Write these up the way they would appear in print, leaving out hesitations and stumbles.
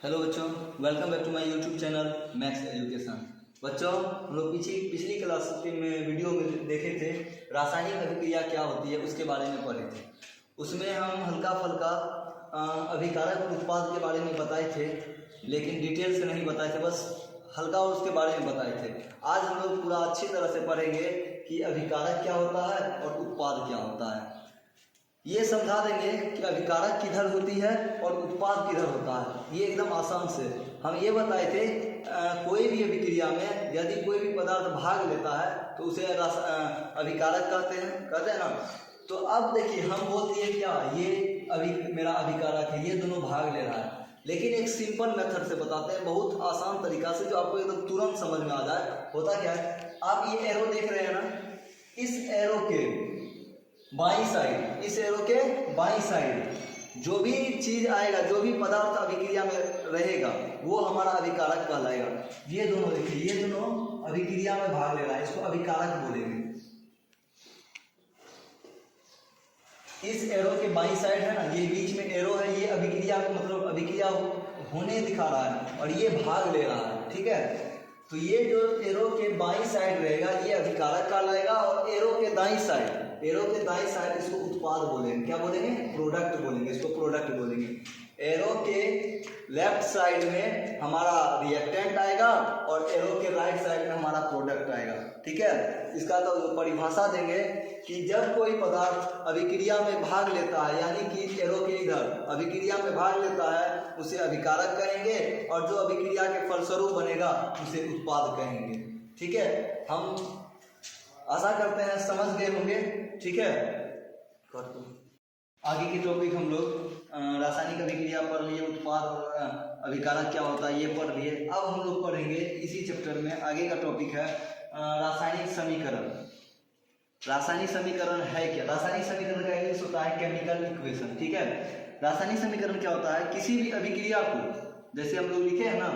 Hello बच्चों, welcome back to my YouTube channel maths education. बच्चों, हम लोग पिछली क्लास में वीडियो में देखे थे रासायनिक अभिक्रिया क्या होती है उसके बारे में पढ़े थे। उसमें हम हल्का फुल्का अभिकारक और उत्पाद के बारे में बताए थे, लेकिन डिटेल से नहीं बताए थे, बस हल्का उसके बारे में बताए थे। आज हम लोग पूरा अच्छी तरह से पढ़ेंगे कि अभिकारक क्या होता है और उत्पाद क्या होता है। ये समझा देंगे कि अभिकारक किधर होती है और उत्पाद किधर होता है। ये एकदम आसान से हम ये बताए थे। कोई भी अभिक्रिया में यदि कोई भी पदार्थ भाग लेता है तो उसे अभिकारक कहते हैं ना। तो अब देखिए, हम बोलते हैं क्या ये मेरा अभिकारक है, ये दोनों भाग ले रहा है, लेकिन एक सिंपल मेथड से बताते हैं, बहुत आसान तरीका से, जो आपको एकदम तुरंत समझ में आ जाए। होता क्या है, आप ये एरो देख रहे हैं ना, इस एरो के बाईं साइड, इस एरो के बाईं साइड जो भी चीज आएगा, जो भी पदार्थ अभिक्रिया में रहेगा, वो हमारा अभिकारक कहलाएगा। ये दोनों देखिए, ये दोनों अभिक्रिया में भाग ले रहा है, इसको अभिकारक बोलेंगे। इस एरो के बाईं साइड है ना, ये बीच में एरो है, ये अभिक्रिया मतलब अभिक्रिया होने दिखा रहा है और ये भाग ले रहा है, ठीक है। तो ये जो एरो के बाईं साइड रहेगा ये अभिकारक कहलाएगा, और एरो के दाईं साइड इसको उत्पाद बोलेंगे। क्या बोलेंगे? प्रोडक्ट बोलेंगे, इसको प्रोडक्ट बोलेंगे। एरो के लेफ्ट साइड में हमारा रिएक्टेंट आएगा और एरो के राइट साइड में हमारा प्रोडक्ट आएगा, ठीक है। इसका तो परिभाषा देंगे कि जब कोई पदार्थ अभिक्रिया में भाग लेता है, यानी कि एरो के इधर अभिक्रिया में भाग लेता है, उसे अभिकारक कहेंगे, और जो अभिक्रिया के फलस्वरूप बनेगा उसे उत्पाद कहेंगे, ठीक है। हम आशा करते हैं समझ गए होंगे, ठीक है। कर दो। आगे की टॉपिक हम लोग रासायनिक अभिक्रिया पढ़ लिए, उत्पाद और अभिकारक क्या होता है ये पढ़ लिए। अब हम लोग पढ़ेंगे इसी चैप्टर में आगे का टॉपिक है रासायनिक समीकरण। रासायनिक समीकरण है क्या? रासायनिक समीकरण का इंग्लिश होता है केमिकल इक्वेशन, ठीक है। रासायनिक समीकरण क्या होता है? किसी भी अभिक्रिया को, जैसे हम लोग लिखे हैं ना,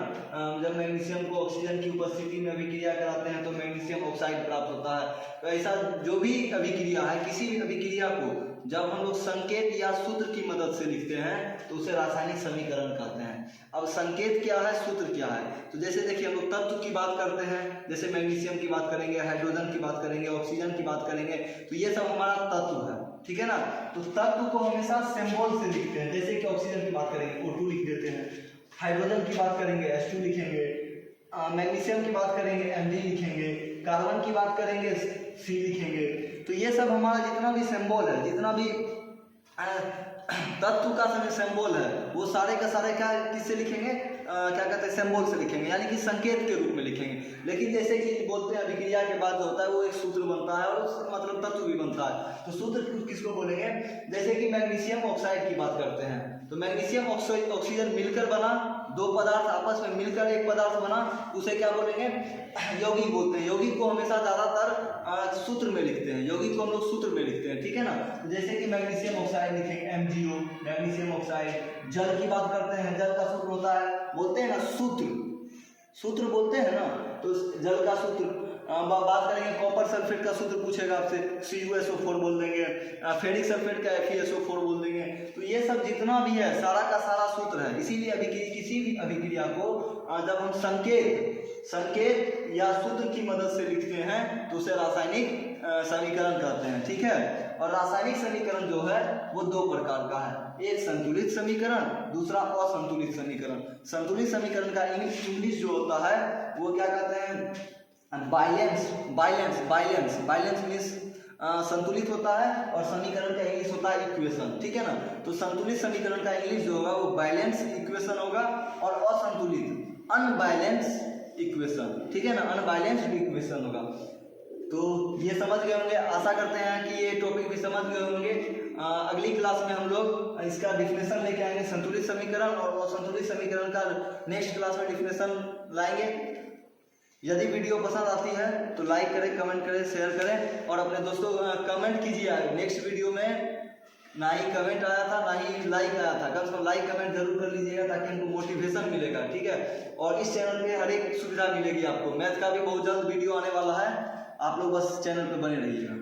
जब मैग्नीशियम को ऑक्सीजन की उपस्थिति में अभिक्रिया कराते हैं तो मैग्नीशियम ऑक्साइड प्राप्त होता है। तो ऐसा जो भी अभिक्रिया है, किसी भी अभिक्रिया को जब हम लोग संकेत या सूत्र की मदद से लिखते हैं तो उसे रासायनिक समीकरण कहते हैं। अब संकेत क्या है, सूत्र क्या है? तो जैसे देखिए, हम लोग तत्व की बात करते हैं, जैसे मैग्नीशियम की बात करेंगे, हाइड्रोजन की बात करेंगे, ऑक्सीजन की बात करेंगे, तो ये सब हमारा तत्व है, ठीक है ना। तो तत्व को हमेशा सिंबल से लिखते हैं। जैसे कि ऑक्सीजन की बात करेंगे O2 लिख देते हैं, हाइड्रोजन की बात करेंगे H2 लिखेंगे, मैग्नीशियम की बात करेंगे Mg लिखेंगे, कार्बन की बात करेंगे C लिखेंगे। तो ये सब हमारा जितना भी सिंबल है, जितना भी तत्व का सिंबल है, वो सारे का सारे क्या किससे लिखेंगे? क्या कहते हैं, सिंबल से लिखेंगे, यानी कि संकेत के रूप में लिखेंगे। लेकिन जैसे कि बोलते हैं अभिक्रिया के बाद जो होता है वो एक सूत्र बनता है और मतलब तत्व भी बनता है। तो सूत्र किसको बोलेंगे? जैसे कि मैग्नीशियम ऑक्साइड की बात करते हैं, तो मैग्नीशियम ऑक्सीजन मिलकर बना, दो पदार्थ आपस में मिलकर एक पदार्थ बना, उसे क्या बोलेंगे? यौगिक बोलते हैं। यौगिक को हमेशा ज्यादातर सूत्र में लिखते हैं, यौगिक को हम लोग सूत्र में लिखते हैं, ठीक है ना। तो जैसे कि मैग्नीशियम ऑक्साइड लिखेंगे MgO, मैग्नीशियम ऑक्साइड। जल की बात करते हैं, जल का सूत्र होता है, बोलते हैं ना सूत्र बोलते हैं ना, तो जल का सूत्र। बात करेंगे कॉपर सल्फेट का सूत्र पूछेगा आपसे, CuSO4 बोल देंगे, फेरिक सल्फेट का FeSO4 बोल देंगे। तो ये सब जितना भी है सारा का सारा सूत्र है। इसीलिए किसी भी अभिक्रिया को जब हम संकेत या सूत्र की मदद से लिखते हैं तो उसे रासायनिक समीकरण कहते हैं, ठीक है। और रासायनिक समीकरण जो है वो दो प्रकार का है, एक संतुलित समीकरण, दूसरा असंतुलित समीकरण। संतुलित समीकरण का इंग्लिश जो होता है वो क्या कहते हैं? बाइलेंस मीन्स संतुलित होता है, और समीकरण का इंग्लिश होता है इक्वेशन, ठीक है ना। तो संतुलित समीकरण का इंग्लिश जो होगा वो बैलेंस इक्वेशन होगा, और असंतुलित अनबैलेंस इक्वेशन, ठीक है ना, अनबैलेंस्ड इक्वेशन होगा। तो ये समझ गए होंगे, आशा करते हैं कि ये टॉपिक भी समझ गए होंगे। अगली क्लास में हम लोग इसका डिफिनेशन लेके आएंगे, संतुलित समीकरण और असंतुलित समीकरण का नेक्स्ट क्लास में डिफिनेशन लाएंगे। यदि वीडियो पसंद आती है तो लाइक करें, कमेंट करें, शेयर करें, और अपने दोस्तों कमेंट कीजिए। नेक्स्ट वीडियो में ना ही कमेंट आया था ना ही लाइक आया था, कम से कम लाइक कमेंट जरूर कर लीजिएगा ताकि इनको मोटिवेशन मिलेगा, ठीक है। और इस चैनल पे हर एक सुविधा मिलेगी आपको। मैथ का भी बहुत जल्द वीडियो आने वाला है, आप लोग बस चैनल पे बने रहिएगा।